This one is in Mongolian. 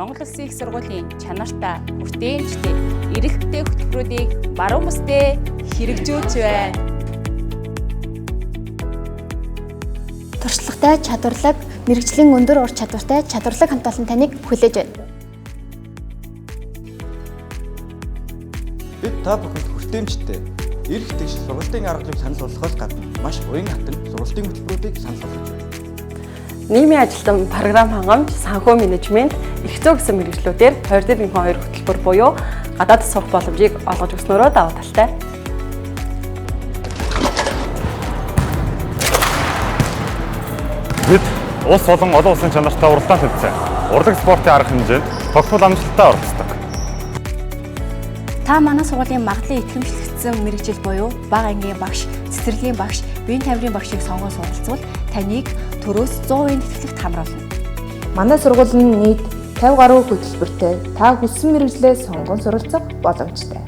Монгол Улсын их сургуулийн чанартай, хүртээмжтэй, эрэлттэй хөтөлбөрүүдийг баруун бүсдээ хэрэгжүүлж байна. Туршлагатай, чадварлаг, мэргэжлийн өндөр ур чадвартай, чадварлаг хамт олон таныг хүлээж байна. Бид та бүхэнд хүртээмжтэй, эрх тэгш сургалтын аргалыг санал болгохоос гадна маш уян хатан сургалтын хөтөлбөрүүдийг санал болгож байна. Нийгмийн ажилтан, програм хангамж, санхүү менежмент, эрх зүй гэсэн мэргэжлүүдээр 22 хөтөлбөр буюу гадаад сурах боломжийг олгож өгснөөрөө даваа талтай. Бид улс болон олон улсын чанартай уралдаан тэмцээн, урлаг спортын арга хэмжээнд тогтмол амжилттай оролцдог. Та манай сургуулийн магадлалын итгэмжлэгдсэн мэргэжил буюу бага ангийн багш, цэцэрлэгийн багш, биеийн тамирын багшийг сонгон суралцвал таныг төрөөс 100% тэтгэлэгт хамруулна. Манай сургууль нь нийт 50 гаруй хөтөлбөртэй та хүссэн мэргэжлээ сонгон суралцах боломжтой.